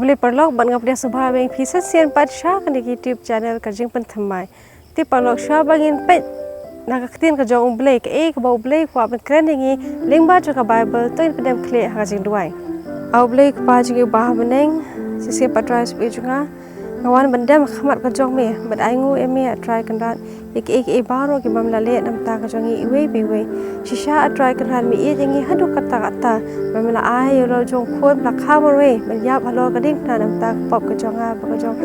pulih perlok ban ngap dia subha beng phisa sian patsha kan di YouTube channel ka jingpynthymmai ti perlok sha bangin pet na ka tin ka jong blek ka bau blek kwa ban kren ngi lingba ka Bible to in pedem kle ha jing duai au blek pa jing ba beneng sisi patras be junga ngawan bandam khamat ka jong me bat ai ngu eme try kan rat ik baro ki bam la le nam ta ka jong i we be we shisha try kan rat mi e jing hadu kata kata bam la ai ro jong khon la kha mo we ban yap halo ka ding na nam ta pop ka jong a ba ka jong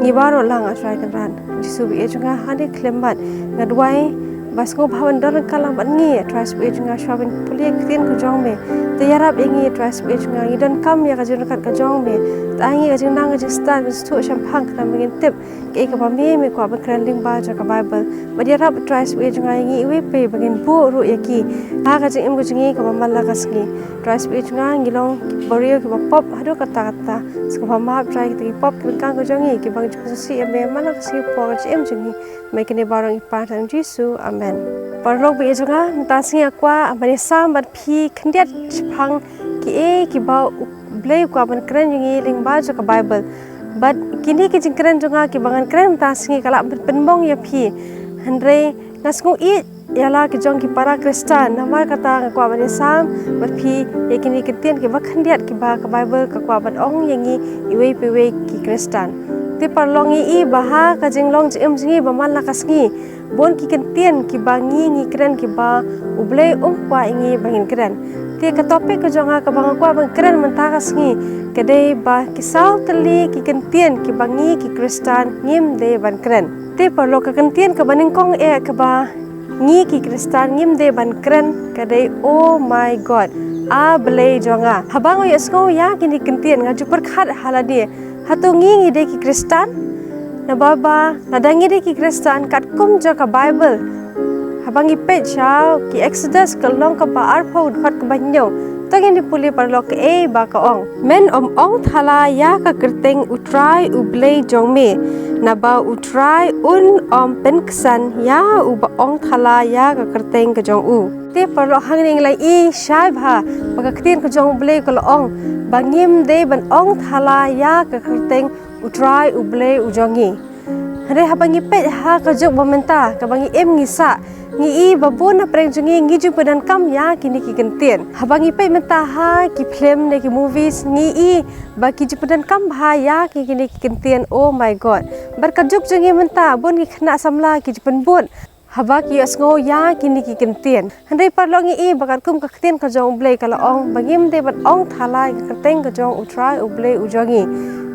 ni baro lang a try kan rat jisu be junga hade klembat ngadwai bas ko bhawan daran kalam ban ngi tras be junga shobin pulik tin ko jong me te yarap engi tras be junga ngi dan kam ya ka jong kat ka jong me ta ngi ka jong nang ka stan bis tu sham phang ka mangin tip ke ka ba me ko ba kranding ba ja ka Bible ba yarap tras be junga ngi we pe bagin bu ru yaki ha ka jing im ko jingi ka ba mala ka sngi tras be junga ngi long borio ki ba pop hadu kata kata ska ba ma try ki pop ki kan ko jong ki bang ju si me mala ka si po ka im jingi mai kini barang ipatan Jisu amen parlok be junga mtasing akwa amani sam bat phi khndiat phang ki ba blei kwa ban kren ngi ling ba ja ka Bible but kini ki jingkren junga ki bangan kren mtasing kala penbong ya phi handre nasngu I yala ki jong ki para khristan namar kata kwa ban sam bat phi kini kitien ki ba khndiat ki ba ka Bible ka kwa ban ong yangi iwe pewe ki khristan ti parlongi I baha ka jinglong jim jingi baman la kasngi bon ki kentien ki bangi ngi kren ki ba uble kwa ingi bangin kren ti ka topik ka jonga ka bang kwa bang kren menta kasngi kede ba kisau Tylli ki kentien ki bangi ki khristan ngim de ban kren ti parlo ka kentien ka baning kong ka ba ngi ki khristan ngim de ban kren kede oh my god a ble jonga habang yesgo ya kini kentien ngaju perkhat haladi hatungi ngide ki khristan na baba nadangi de ki khristan kat kum ja ka Bible habangi pe cha ki Exodus ka long ka ba arpho khat ka banyo tagin di puli parlok ba ka ong men ong thala ya ka kerteng utrai ublei jongme na ba utrai pen ksan ya ba ong thala ya ka kerteng ka jong u te parlok hangning lai I shai bha ba ka tin ka jong blei ka ong bangim de ban ong thala ya ka kerteng utrai ublei ujongi hare habangi pe ha ka jok bomenta ka bangi em ngisa ngi I babon na preng jungi ngi ju padan kam ya kini ki kentien habangi pe menta ha ki film ne ki movies ngi I ba ki ju padan kam bha ya ki kini ki kentien oh my god bar ka jok jungi menta bon ki khna samla ki ju pan bon haba ki asngo ya kini ki kentien handai parlongi I bakar kum ka khtien ka jong blei kala ong bangim de ban ong thala ka teng ka jong utrai ublei ujongi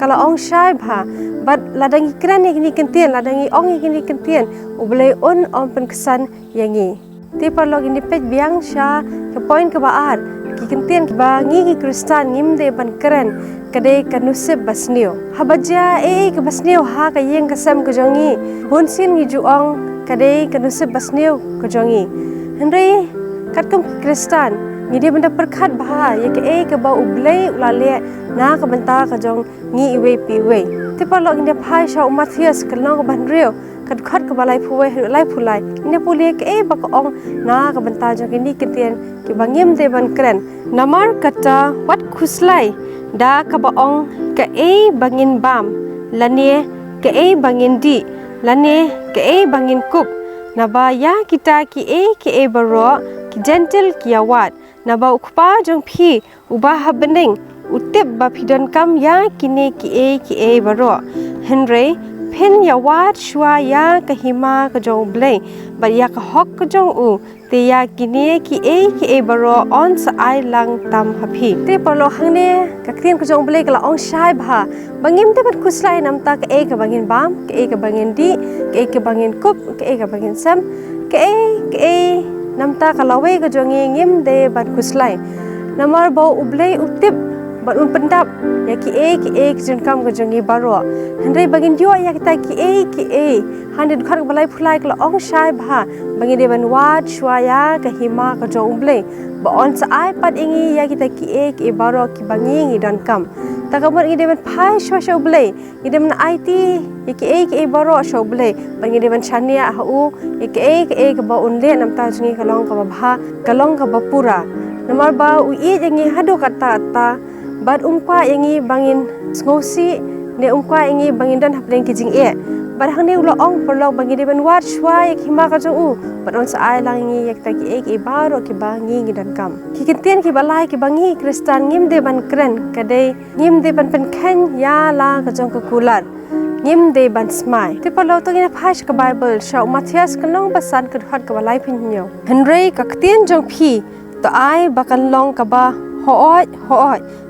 kala ong shai bha bat ladangi kren ni kentien ladangi ong ni kentien ublei pen kesan yangi ti parlog ini pej biang sha ke point ke baar ki kentien ki bangi ki khristan ngim de ban kren kade kanusib basnio habaja ke basnio ha ka yeng kasam ka jongi bonsin ngi ju ong kade kanusib basnio ka jongi hendrei katkum khristan ngi de benda perkhat bha ye ke ba ublei ulale na ka benta ka jong ngi iwe pi we ti parlog inde phai sha Matthias kalong ban rio kad khat ka balai phuwe lai phulai inde puli ke ba ka ong na ka benta jong ni kitien ki bangim de ban kren namar kata wat khuslai da ka ba ong ka bangin bam lanie ke bangin di lanie ke bangin kup naba ya kita ki baro ki gentle ki awat naba ukpa jong phi ubah bening utip ba pidon kam ya kini ki baro henry pen ya wat shwa ya kahima ka jong blei ba ya ka hok ka jong u te ya kini ki baro on sa ai lang tam hapi te parlo hangne ka krin ka jong blei kala ong shai bha bangim te bat kuslai nam ta ka bangin bam ka bangin di ka bangin kup ka bangin sam ka nam ta kala we ka jong ngim de bat kuslai namar bo ublei utip bat pendap ya ki jun kam ka jongi baro handai bagin yo ya kita ki handai khar balai phulai kala ong shai bha bangin de ban wat shwaya ka hima ka jong blei ba on sa ai pat ingi ya kita ki baro ki bangi ngi dan kam ta ka ngi de ban phai shwa blei ngi de man IT ya ki baro shwa blei bangin de ban chania ha u ya ki ka ba unle nam ta jingi kalong ka ba bha kalong ka ba pura namar ba u I jangi hado kata bad yangi bangin ngosi ne yangi bangin dan hapdeng kijing bad hang ne ong perlok bangin de ban wat shwa yak hima ka jo bad on sa ai lang ngi yak ta ki baro ki bangi ngi dan kam ki kintien ki balai ki bangi khristan ngim de ban kren kadai ngim de ban pen khen ya la ka jong ka kular ngim de ban smai te perlok to ina phas ka bible sha Matthias kanong basan ka khat ka balai phin nyo henrei ka ktien jong phi to ai bakan long ka ba hooi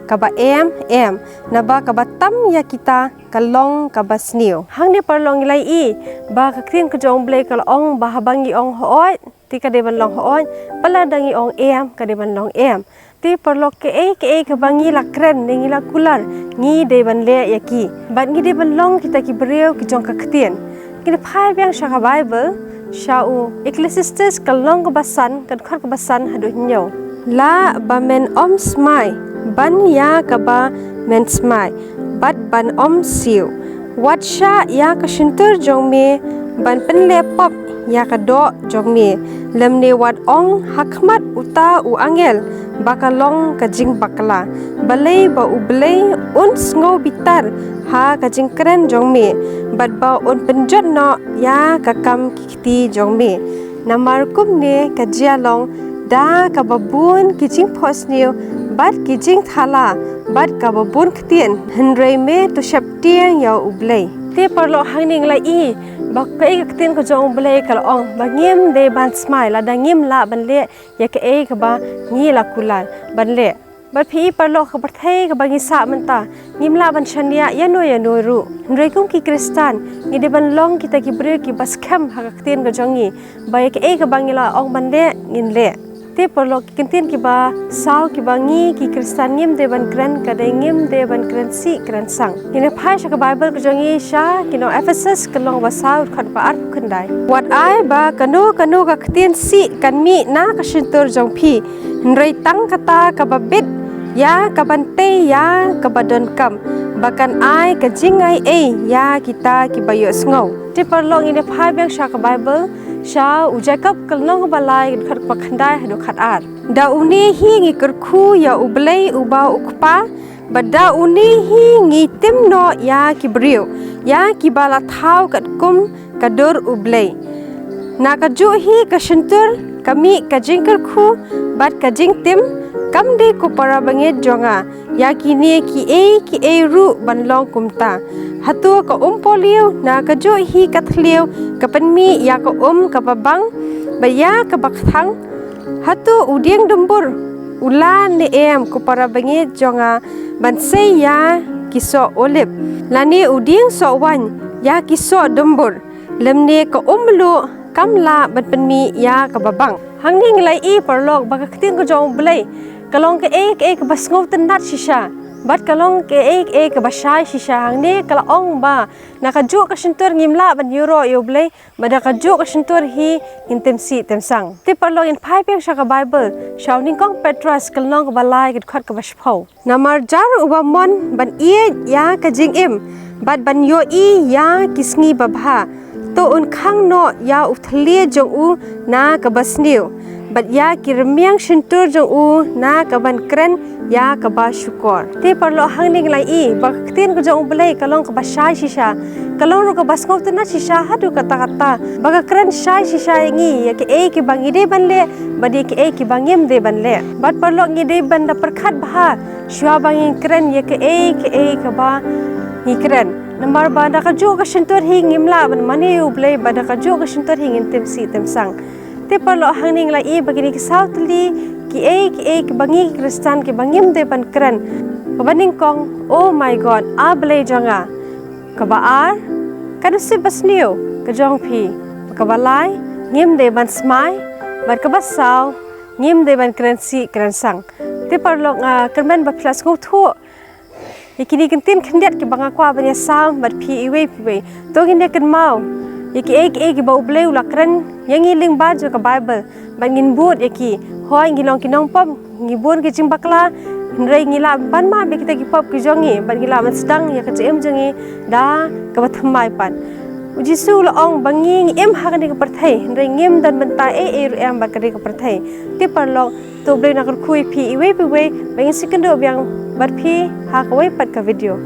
kaba em na ba kaba tam ya kita kalong kaba sniu hang ni perlong ilai ba ka krin ka jong blai kal ong ba habangi ong hooi ti ka de ban long hooi pala dangi ong em ka de ban long em ti perlok ke ka bangi la kren ngi la kular ngi de ban le ya ki ba ngi de ban long kita ki breu ki jong ka ktien ki phai byang sha ka bible shau ecclesiastes kalong ka basan kan khat ka basan hadu nyo la ba men om smai ban ya kaba men smai bat ban om siu wat sha ya ka shintur jong me ban pen le pop ya ka do jong me lem ne wat ong hakmat uta u angel bakalong ka jing bakla balei ba u blei un sngo bitar ha ka jing kren jong me bat ba un penjot no ya ka kam kiti jong me namar kum ne ka jialong da ka babun ki jing phosniu bat ki jing thala bat ka babun ktien henrei me to shaptiang ya ublei te perlo hangning la bak ka ktien ko jong ublei kal ong ba ngim de ban smile la da ngim la ban le ya ka ka ba ngi la kulan ban le bat phi perlo ka pathai ka bangi sa manta ngim la ban shania ya no ru henrei kum ki kristan ngi de ban long kita ki bre ki bas kham ha ktien ko jongi ba ya ka bangi la ong ban le ngin le te perlo kintien ki ba saw ki bangi ki kristan ngim de ban kren ka de ngim de ban kren si kren sang ina phai sha ka bible ko jongi sha kino ephesus kalong ba saw khat ba ar khundai wat ai ba kanu ka ktien si kan mi na ka shintur jong phi nrei tang kata ka ba bit ya ka ban te ya ka ba don kam bakan ai ka jingai ya kita ki ba yo sngo te perlo ina phai bang sha ka bible sha u jacob kalnong balai khat pakhandai hadu khat ar da uni hi ngi kerkhu ya ublei uba ukpa bada uni hi ngi timno ya kibriu ya kibala thau kat kum kadur ublei na ka ju hi ka shintur kami ka jingker khu bat ka jing tim kam de ko para bange jonga ya kini ki e ru banlong kumta hatu ka poliu na ka jo hi ka thliu ka panmi ya ka ka babang ba ya ka bakthang hatu udieng dumbur ulan ne ko para bange jonga ban se ya kiso olip lani udieng so wan ya kiso dumbur lemne ka lu kamla ban panmi ya ka babang hangning lai perlok ba ka ktin ko jong blai kalong ke ka bas ngau tan nat shisha bat kalong ke ka basai shisha hangne kala ong ba nakaju ka shintur ngimla ban euro yo blai bada kaju ka shintur hi intem si temsang ti perlong in phai pek sha ka bible shauning kong petras kalong ba lai git khat ka bas phau namar jar uba mon ban ya ka jing im bat ban yo ya kisngi babha to un khang no ya uthlie jong u na ka basniu bat ya kirmiang shintur jong u na ka ban kren ya ka ba shukor te perlo hangning lai baktin ko jong blai kalong ka basai shisha kalong ro ka basngau tna shisha hadu kata baga kren shai shisha ngi ya ke ki bangi de ban le badi ke ki bangim de ban le bat perlo ngi de ban da perkhat bha shwa bangi kren ya ke ka ba ngi kren nambar ba da ka jo ka shintur hi ngimla ban mani u blai ba da ka jo ka shintur hi ngin tem si tem sang te perlo hangning lai bagini ki Tylli ki bangi kristan ki bangim de ban kren kabaning kong oh my god ablay jonga kabaar kadu si basniu ka jong phi kabalai ngim de ban smai bat kabasaw ngim de ban kren si kren sang te perlo kermen ba plus ngo thu ikini kintin khndiat ki banga kwa banya sam bat phi iwe phi to gine kan mau ki ba ubleu la kren yangi ling ba jo ka bible bangin bud ki hoi ngilong kinong pop ngibun ki jimbakla nrei ngila ban ma be kita ki pop ki jongi ban ngila man sedang ya ka jem jongi da ka bathmai pan Jisu la ong banging em hakan di keperthai ngem dan benta em bat kadi keperthai ti parlok to blai nak kui pi iwe pi we bangin sikendo biang bat pi ha kawai pat ka video